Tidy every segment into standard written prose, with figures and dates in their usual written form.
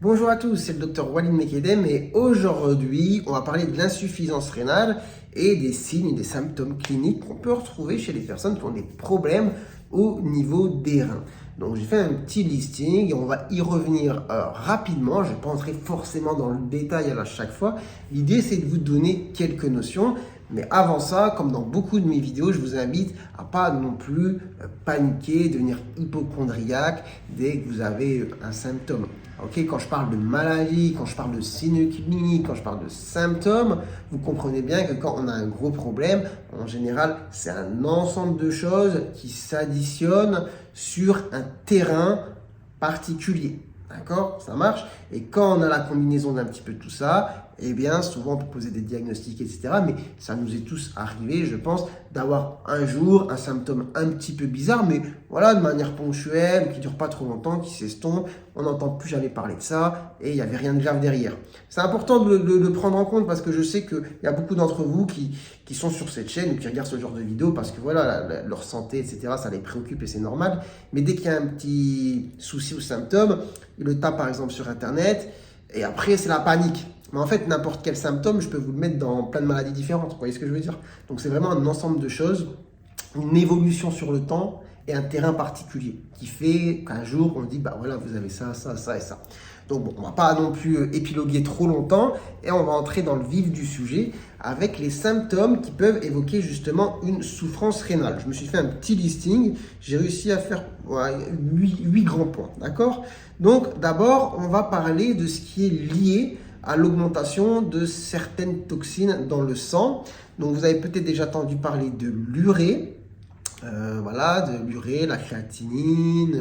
Bonjour à tous, c'est le docteur Walid Mekedem et aujourd'hui, on va parler de l'insuffisance rénale et des signes et des symptômes cliniques qu'on peut retrouver chez les personnes qui ont des problèmes au niveau des reins. Donc j'ai fait un petit listing et on va y revenir rapidement. Je ne vais pas entrer forcément dans le détail à chaque fois. L'idée c'est de vous donner quelques notions. Mais avant ça, comme dans beaucoup de mes vidéos, je vous invite à pas non plus paniquer, devenir hypochondriaque dès que vous avez un symptôme. Okay, quand je parle de maladie, quand je parle de signes cliniques, quand je parle de symptômes, vous comprenez bien que quand on a un gros problème, en général, c'est un ensemble de choses qui s'additionnent sur un terrain particulier. D'accord? Ça marche. Et quand on a la combinaison d'un petit peu de tout ça, eh bien, souvent on peut poser des diagnostics, etc. Mais ça nous est tous arrivé, je pense, d'avoir un jour un symptôme un petit peu bizarre, mais voilà, de manière ponctuelle, qui ne dure pas trop longtemps, qui s'estompe, on n'entend plus jamais parler de ça, et il n'y avait rien de grave derrière. C'est important de le prendre en compte parce que je sais qu'il y a beaucoup d'entre vous qui sont sur cette chaîne ou qui regardent ce genre de vidéos parce que voilà, leur santé, etc., ça les préoccupe et c'est normal. Mais dès qu'il y a un petit souci ou symptôme, ils le tapent par exemple sur Internet, et après c'est la panique. Mais en fait, n'importe quel symptôme, je peux vous le mettre dans plein de maladies différentes. Vous voyez ce que je veux dire? Donc, c'est vraiment un ensemble de choses, une évolution sur le temps et un terrain particulier qui fait qu'un jour, on dit, bah voilà, vous avez ça, ça, ça et ça. Donc, bon, on ne va pas non plus épiloguer trop longtemps et on va entrer dans le vif du sujet avec les symptômes qui peuvent évoquer justement une souffrance rénale. Je me suis fait un petit listing, j'ai réussi à faire 8 grands points, d'accord? Donc, d'abord, on va parler de ce qui est lié à l'augmentation de certaines toxines dans le sang. Donc vous avez peut-être déjà entendu parler de l'urée, voilà, de l'urée, la créatinine,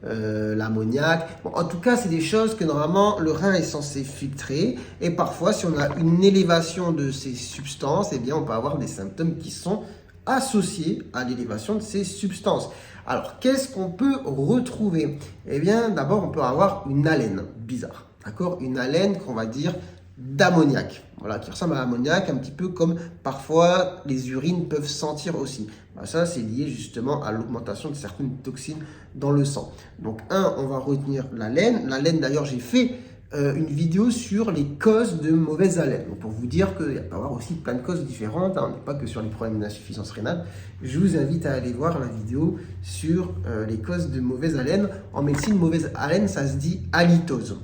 l'ammoniac. Bon, en tout cas, c'est des choses que normalement le rein est censé filtrer. Et parfois, si on a une élévation de ces substances, eh bien, on peut avoir des symptômes qui sont associés à l'élévation de ces substances. Alors, qu'est-ce qu'on peut retrouver? Eh bien, d'abord, on peut avoir une haleine bizarre. D'accord? Une haleine qu'on va dire d'ammoniac, voilà, qui ressemble à l'ammoniac, un petit peu comme parfois les urines peuvent sentir aussi. Ben, ça, c'est lié justement à l'augmentation de certaines toxines dans le sang. Donc, on va retenir l'haleine. L'haleine, d'ailleurs, j'ai fait une vidéo sur les causes de mauvaise haleine. Donc, pour vous dire qu'il peut y avoir aussi plein de causes différentes, hein, on n'est pas que sur les problèmes d'insuffisance rénale. Je vous invite à aller voir la vidéo sur les causes de mauvaise haleine. En médecine, mauvaise haleine, ça se dit halitose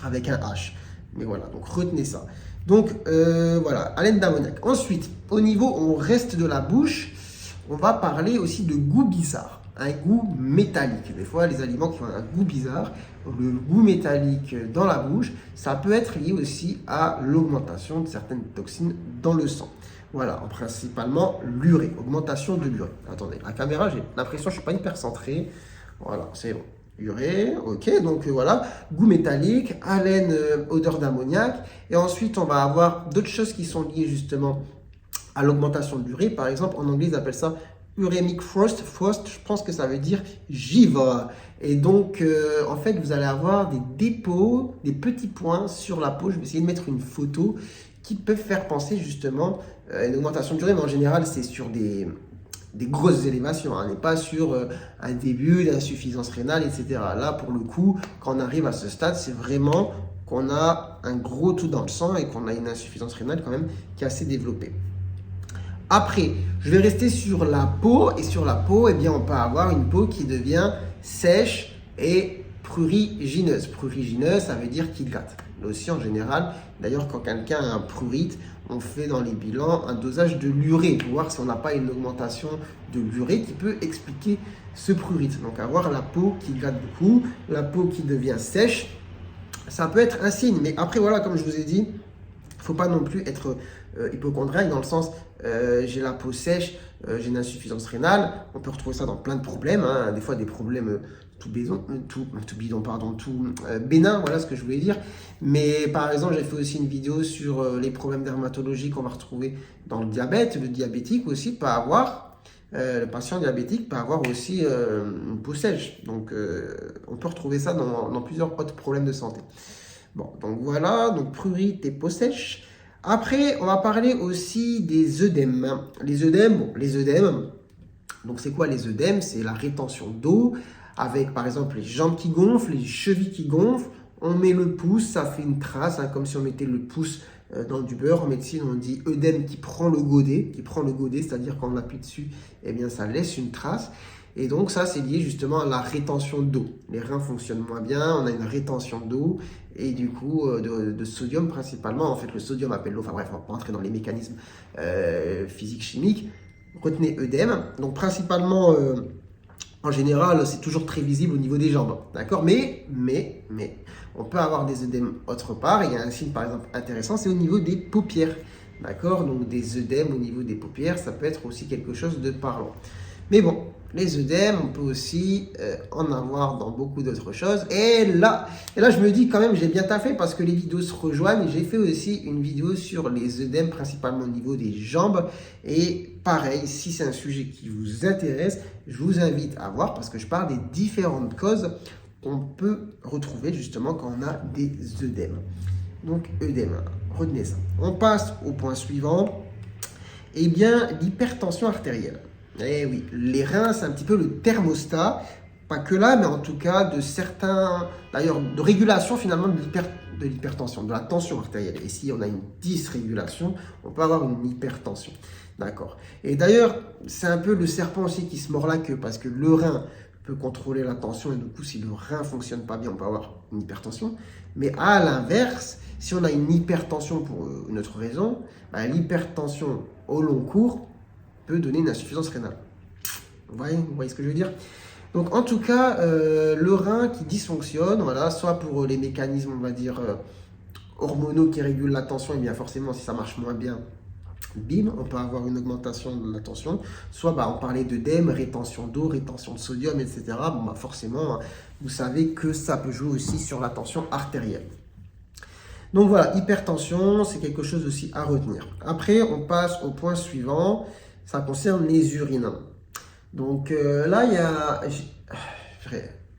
avec un H. Mais voilà, donc retenez ça. Donc voilà, haleine d'ammoniac. Ensuite, au niveau, on reste de la bouche, on va parler aussi de goût bizarre, un goût métallique. Des fois, les aliments qui ont un goût bizarre, le goût métallique dans la bouche, ça peut être lié aussi à l'augmentation de certaines toxines dans le sang. Voilà, principalement l'urée, augmentation de l'urée. Attendez, la caméra, j'ai l'impression que je ne suis pas hyper centré. Voilà, c'est bon. Urée, ok, donc voilà, goût métallique, haleine, odeur d'ammoniac. Et ensuite, on va avoir d'autres choses qui sont liées justement à l'augmentation de l'urée. Par exemple, en anglais, ils appellent ça uremic frost. Frost, je pense que ça veut dire givre. Et donc, en fait, vous allez avoir des dépôts, des petits points sur la peau. Je vais essayer de mettre une photo qui peut faire penser justement à une augmentation de l'urée, mais en général, c'est sur des grosses élévations, hein. On n'est pas sur un début d'insuffisance rénale, etc. Là, pour le coup, quand on arrive à ce stade, c'est vraiment qu'on a un gros trou dans le sang et qu'on a une insuffisance rénale quand même qui est assez développée. Après, je vais rester sur la peau et sur la peau, eh bien, on peut avoir une peau qui devient sèche et prurigineuse. Prurigineuse, ça veut dire qu'il gratte. Là aussi, en général, d'ailleurs, quand quelqu'un a un prurite, on fait dans les bilans un dosage de l'urée pour voir si on n'a pas une augmentation de l'urée qui peut expliquer ce prurite. Donc, avoir la peau qui gratte beaucoup, la peau qui devient sèche, ça peut être un signe. Mais après, voilà, comme je vous ai dit, il ne faut pas non plus être hypochondriaque dans le sens j'ai la peau sèche, j'ai une insuffisance rénale. On peut retrouver ça dans plein de problèmes, hein. Des fois des problèmes tout bénin, voilà ce que je voulais dire. Mais par exemple, j'ai fait aussi une vidéo sur les problèmes dermatologiques qu'on va retrouver dans le diabète. Le diabétique aussi peut avoir, le patient diabétique peut avoir aussi une peau sèche. Donc on peut retrouver ça dans plusieurs autres problèmes de santé. Bon, donc voilà, donc prurite et peau sèche. Après, on va parler aussi des œdèmes. Les œdèmes, donc c'est quoi les œdèmes? C'est la rétention d'eau avec par exemple les jambes qui gonflent, les chevilles qui gonflent. On met le pouce, ça fait une trace, hein, comme si on mettait le pouce dans du beurre. En médecine, on dit œdème qui prend le godet, c'est-à-dire quand on appuie dessus, eh bien, ça laisse une trace. Et donc ça, c'est lié justement à la rétention d'eau. Les reins fonctionnent moins bien, on a une rétention d'eau et du coup de sodium principalement. En fait, le sodium appelle l'eau. Enfin bref, on va pas entrer dans les mécanismes physiques, chimiques. Retenez œdème. Donc principalement, en général, c'est toujours très visible au niveau des jambes. D'accord, mais on peut avoir des œdèmes autre part. Et il y a un signe par exemple intéressant, c'est au niveau des paupières. D'accord, donc des œdèmes au niveau des paupières, ça peut être aussi quelque chose de parlant. Mais bon, les œdèmes, on peut aussi en avoir dans beaucoup d'autres choses. Et là, je me dis quand même, j'ai bien taffé parce que les vidéos se rejoignent. J'ai fait aussi une vidéo sur les œdèmes, principalement au niveau des jambes. Et pareil, si c'est un sujet qui vous intéresse, je vous invite à voir parce que je parle des différentes causes qu'on peut retrouver justement quand on a des œdèmes. Donc, œdème, retenez ça. On passe au point suivant. Eh bien, l'hypertension artérielle. Eh oui, les reins, c'est un petit peu le thermostat, pas que là, mais en tout cas de certains, d'ailleurs, de régulation finalement de l'hypertension, de la tension artérielle. Et si on a une dysrégulation, on peut avoir une hypertension. D'accord. Et d'ailleurs, c'est un peu le serpent aussi qui se mord la queue, parce que le rein peut contrôler la tension, et du coup, si le rein ne fonctionne pas bien, on peut avoir une hypertension. Mais à l'inverse, si on a une hypertension pour une autre raison, l'hypertension au long cours peut donner une insuffisance rénale. Vous voyez ce que je veux dire? Donc en tout cas, le rein qui dysfonctionne, voilà, soit pour les mécanismes, on va dire, hormonaux qui régulent la tension, et bien forcément si ça marche moins bien, bim, on peut avoir une augmentation de la tension. Soit on parlait d'œdème, rétention d'eau, rétention de sodium, etc. Bon, forcément, vous savez que ça peut jouer aussi sur la tension artérielle. Donc voilà, hypertension, c'est quelque chose aussi à retenir. Après, on passe au point suivant. Ça concerne les urines. Donc là, il y a...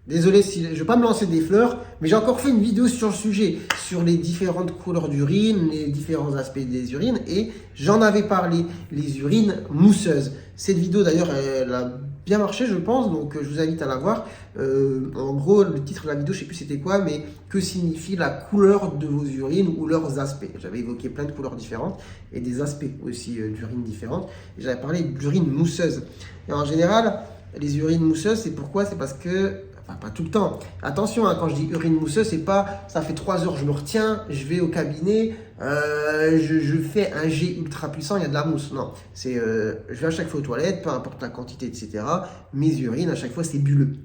Désolé si je ne vais pas me lancer des fleurs, mais j'ai encore fait une vidéo sur le sujet, sur les différentes couleurs d'urine, les différents aspects des urines, et j'en avais parlé, les urines mousseuses. Cette vidéo d'ailleurs, elle a bien marché, je pense, donc je vous invite à la voir. En gros, le titre de la vidéo, je ne sais plus c'était quoi, mais que signifie la couleur de vos urines ou leurs aspects. J'avais évoqué plein de couleurs différentes et des aspects aussi d'urines différentes. Et j'avais parlé d'urine mousseuse. Et en général, les urines mousseuses, c'est pourquoi? C'est parce que pas tout le temps. Attention, quand je dis urine mousseuse, c'est pas ça fait 3 heures, je me retiens, je vais au cabinet, je fais un jet ultra puissant, il y a de la mousse. Non, c'est je vais à chaque fois aux toilettes, peu importe la quantité, etc. Mes urines, à chaque fois, c'est bulleux.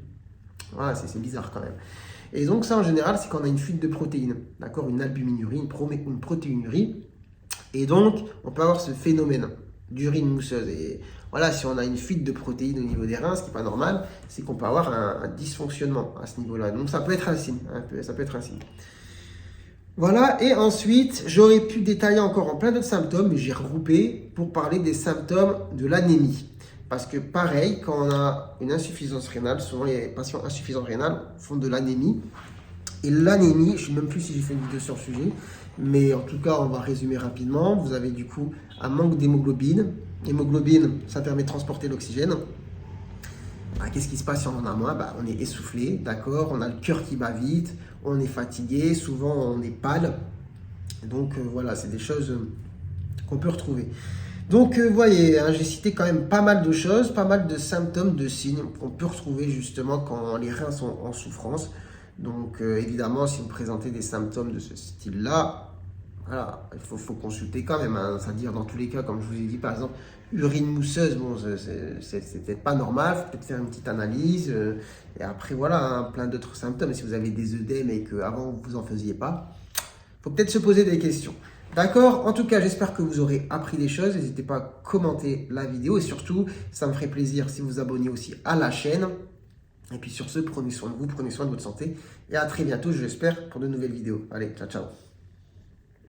Voilà, c'est bizarre quand même. Et donc ça, en général, c'est quand on a une fuite de protéines, d'accord, une albuminurie, une protéinurie. Et donc, on peut avoir ce phénomène d'urine mousseuse. Et voilà, si on a une fuite de protéines au niveau des reins, ce qui n'est pas normal, c'est qu'on peut avoir un dysfonctionnement à ce niveau-là. Donc ça peut être un signe, ça peut être un signe. Voilà, et ensuite, j'aurais pu détailler encore en plein d'autres symptômes, mais j'ai regroupé pour parler des symptômes de l'anémie. Parce que pareil, quand on a une insuffisance rénale, souvent les patients insuffisants rénales font de l'anémie. Et l'anémie, je ne sais même plus si j'ai fait une vidéo sur le sujet, mais en tout cas, on va résumer rapidement. Vous avez du coup un manque d'hémoglobine. L'hémoglobine, ça permet de transporter l'oxygène. Qu'est-ce qui se passe si on en a moins? On est essoufflé, d'accord? On a le cœur qui bat vite, on est fatigué, souvent on est pâle. Donc voilà, c'est des choses qu'on peut retrouver. Donc vous voyez, j'ai cité quand même pas mal de choses, pas mal de symptômes, de signes qu'on peut retrouver justement quand les reins sont en souffrance. Donc évidemment, si vous présentez des symptômes de ce style-là, voilà, il faut consulter quand même, c'est-à-dire dans tous les cas, comme je vous ai dit, par exemple, urine mousseuse, bon, c'est peut-être pas normal, il faut peut-être faire une petite analyse, et après voilà, plein d'autres symptômes. Si vous avez des œdèmes et qu'avant vous en faisiez pas, il faut peut-être se poser des questions. D'accord? En tout cas, j'espère que vous aurez appris des choses. N'hésitez pas à commenter la vidéo et surtout, ça me ferait plaisir si vous vous abonnez aussi à la chaîne. Et puis sur ce, prenez soin de vous, prenez soin de votre santé et à très bientôt, je l'espère, pour de nouvelles vidéos. Allez, ciao, ciao.